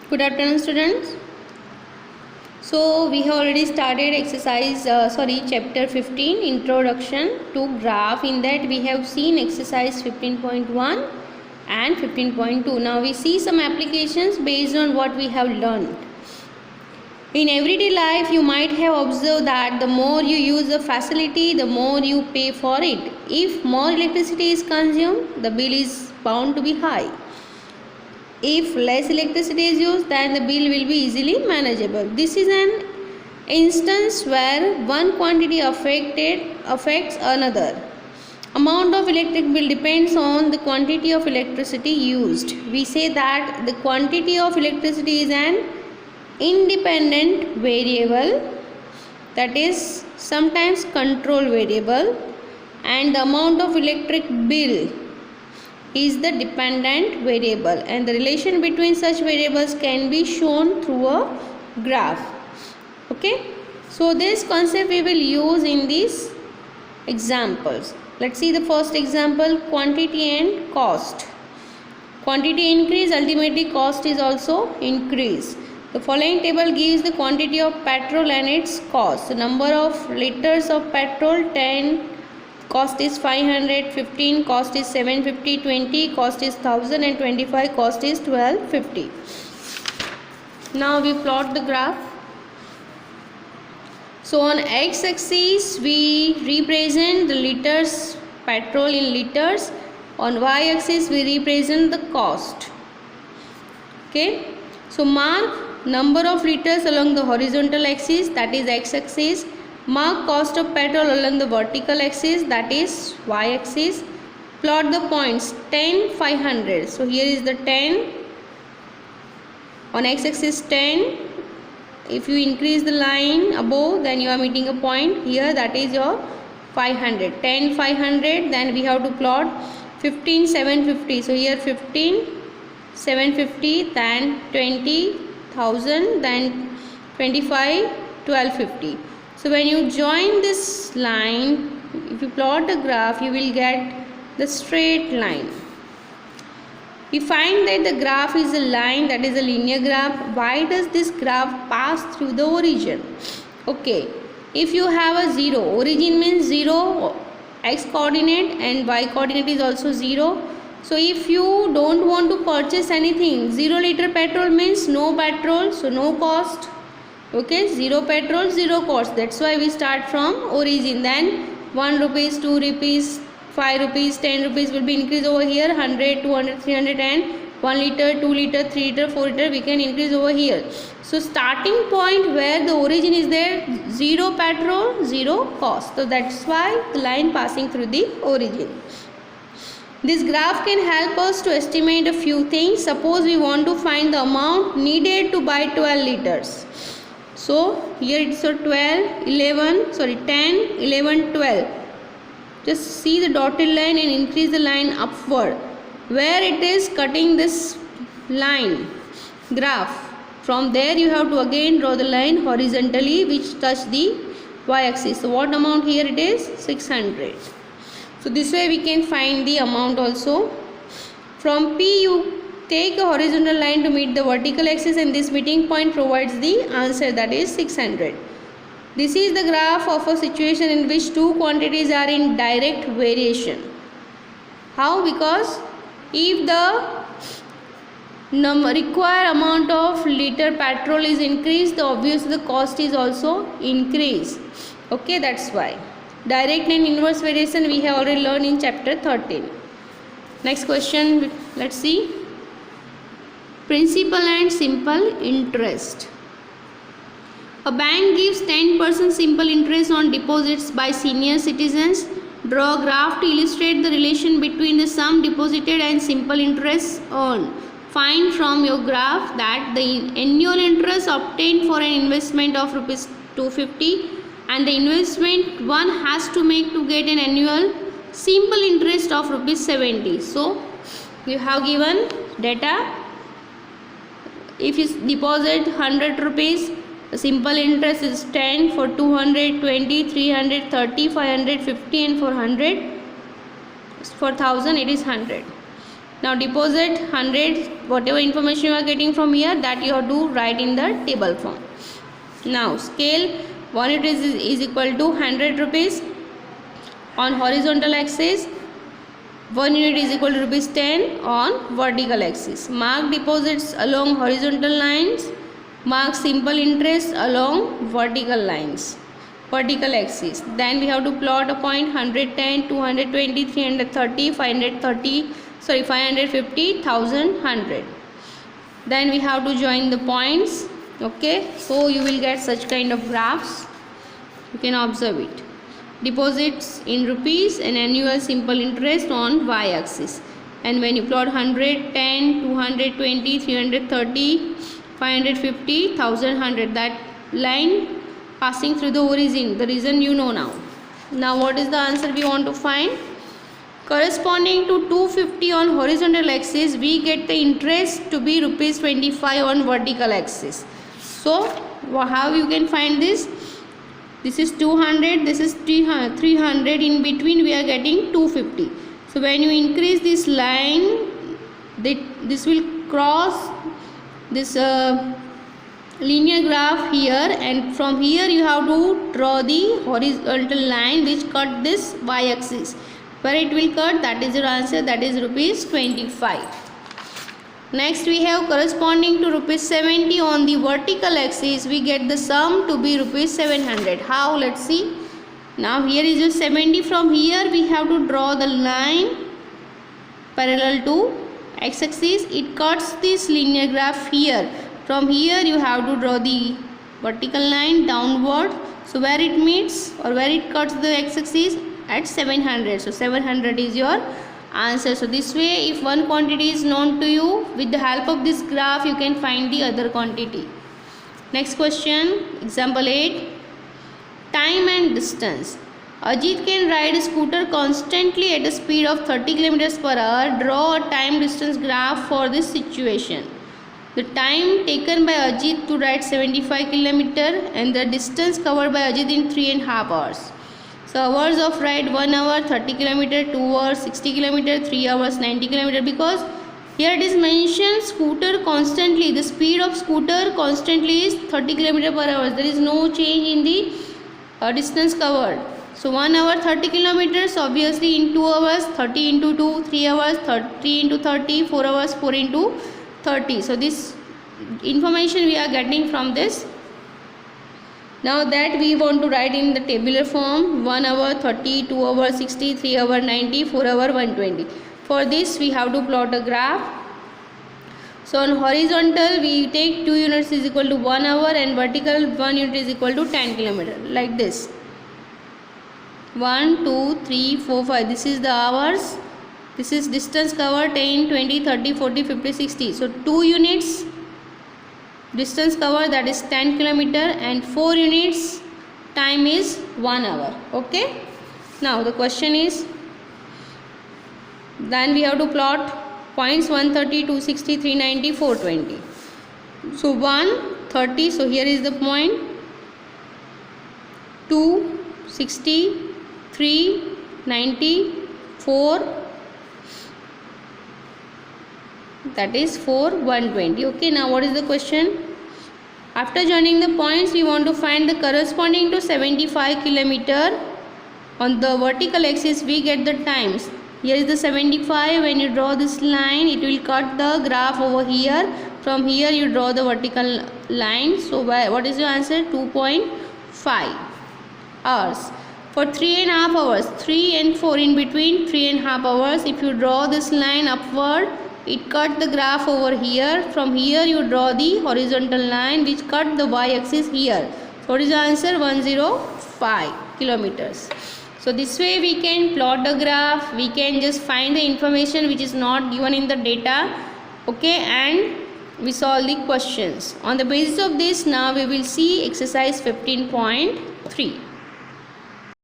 Good afternoon, students. So we have already started chapter 15, introduction to graph. In that we have seen exercise 15.1 and 15.2. Now we see some applications based on what we have learned. In everyday life, you might have observed that the more you use a facility, the more you pay for it. If more electricity is consumed, the bill is bound to be high. If less electricity is used, then the bill will be easily manageable. This is an instance where one quantity affects another. Amount of electric bill depends on the quantity of electricity used. We say that the quantity of electricity is an independent variable, that is sometimes control variable, and the amount of electric bill is the dependent variable, and the relation between such variables can be shown through a graph. Okay, so this concept we will use in these examples. Let's see the first example, quantity and cost. Quantity increase, ultimately cost is also increase. The following table gives the quantity of petrol and its cost. The number of liters of petrol 10, cost is 500, 15 cost is 750, 20 cost is 1000, and 25 cost is 1250. Now we plot the graph. So on x-axis we represent the liters, petrol in liters. On y-axis we represent the cost. Okay, so mark number of liters along the horizontal axis, that is x-axis. Mark cost of petrol along the vertical axis, that is y-axis. Plot the points 10, 500. So here is the 10. On x-axis 10. If you increase the line above, then you are meeting a point here, that is your 500. 10, 500. Then we have to plot 15, 750. So here 15, 750, then 20,000, then 25, 1250. So when you join this line, if you plot a graph, you will get the straight line. We find that the graph is a line, that is a linear graph. Why does this graph pass through the origin? Okay, if you have a 0, origin means 0 x coordinate and y coordinate is also 0. So if you don't want to purchase anything, 0 liter petrol means no petrol, so no cost. Okay, 0 petrol, 0 cost. That's why we start from origin. Then 1 rupees, 2 rupees, 5 rupees, 10 rupees will be increased over here. 100, 200, 300, and 1 liter, 2 liter, 3 liter, 4 liter we can increase over here. So starting point where the origin is there, 0 petrol, 0 cost. So that's why the line passing through the origin. This graph can help us to estimate a few things. Suppose we want to find the amount needed to buy 12 liters. So here it's 10, 11, 12. Just see the dotted line and increase the line upward. Where it is cutting this line, graph, from there you have to again draw the line horizontally which touch the y-axis. So what amount here it is? 600. So this way we can find the amount also. From P you take a horizontal line to meet the vertical axis, and this meeting point provides the answer, that is 600. This is the graph of a situation in which two quantities are in direct variation. How? Because if the required amount of liter petrol is increased, obviously the cost is also increased. Okay, that's why. Direct and inverse variation we have already learned in chapter 13. Next question, let's see. Principal and simple interest. A bank gives 10% simple interest on deposits by senior citizens. Draw a graph to illustrate the relation between the sum deposited and simple interest earned. Find from your graph that the annual interest obtained for an investment of rupees 250 and the investment one has to make to get an annual simple interest of rupees 70. So you have given data. If you deposit 100 rupees, the simple interest is 10, for 200, 20, 300, 30, 500, 50, and for 100, for 1000 it is 100. Now deposit 100, whatever information you are getting from here, that you have to write in the table form. Now scale 1 unit is equal to 100 rupees. On horizontal axis, 1 unit is equal to rupees 10 on vertical axis. Mark deposits along horizontal lines. Mark simple interest along vertical lines, vertical axis. Then we have to plot a point 110, 220, 330, 550, 1100. Then we have to join the points. Okay, so you will get such kind of graphs. You can observe it. Deposits in rupees and annual simple interest on y-axis. And when you plot 110, 220, 330, 550, 1100, that line passing through the origin, the reason you know now. Now what is the answer we want to find? Corresponding to 250 on horizontal axis, we get the interest to be rupees 25 on vertical axis. So how you can find this? This is 200, this is 300, in between we are getting 250. So when you increase this line, this will cross this linear graph here, and from here you have to draw the horizontal line which cut this y-axis. Where it will cut, that is your answer, that is rupees 25. Next we have corresponding to rupees 70 on the vertical axis, we get the sum to be rupees 700. How? Let's see. Now here is your 70. From here we have to draw the line parallel to x-axis. It cuts this linear graph here. From here you have to draw the vertical line downward. So where it meets or where it cuts the x-axis? At 700. So 700 is your answer. So this way, if one quantity is known to you, with the help of this graph you can find the other quantity. Next question, example 8. Time and distance. Ajit can ride a scooter constantly at a speed of 30 km per hour. Draw a time distance graph for this situation. The time taken by Ajit to ride 75 km and the distance covered by Ajit in 3.5 hours. So hours of ride: 1 hour 30 km, 2 hours 60 km, 3 hours 90 km, because here it is mentioned scooter constantly. The speed of scooter constantly is 30 km per hour. There is no change in the distance covered. So 1 hour 30 km, obviously in 2 hours 30 into 2, 3 hours 3 into 30, 4 hours 4 into 30. So this information we are getting from this. Now that we want to write in the tabular form: 1 hour 30, 2 hour 60, 3 hour 90, 4 hour 120. For this we have to plot a graph. So on horizontal we take 2 units is equal to 1 hour and vertical 1 unit is equal to 10 km, like this. 1, 2, 3, 4, 5. This is the hours. This is distance covered: 10, 20, 30, 40, 50, 60. So 2 units distance covered, that is 10 km, and 4 units time is 1 hour. Okay. Now the question is, then we have to plot points 130, 260, 390, 420. So 130, so here is the point, 260, 390, 4, that is 4, 120. Okay, now what is the question? After joining the points, we want to find the corresponding to 75 km. On the vertical axis we get the times. Here is the 75. When you draw this line, it will cut the graph over here. From here you draw the vertical line. So what is your answer? 2.5 hours. For 3.5 hours, 3 and 4 in between, 3.5 hours. If you draw this line upward, it cut the graph over here. From here you draw the horizontal line which cut the y-axis here. So what is the answer? 105 kilometers. So this way we can plot the graph. We can just find the information which is not given in the data. Okay, and we solve the questions. On the basis of this, now we will see exercise 15.3.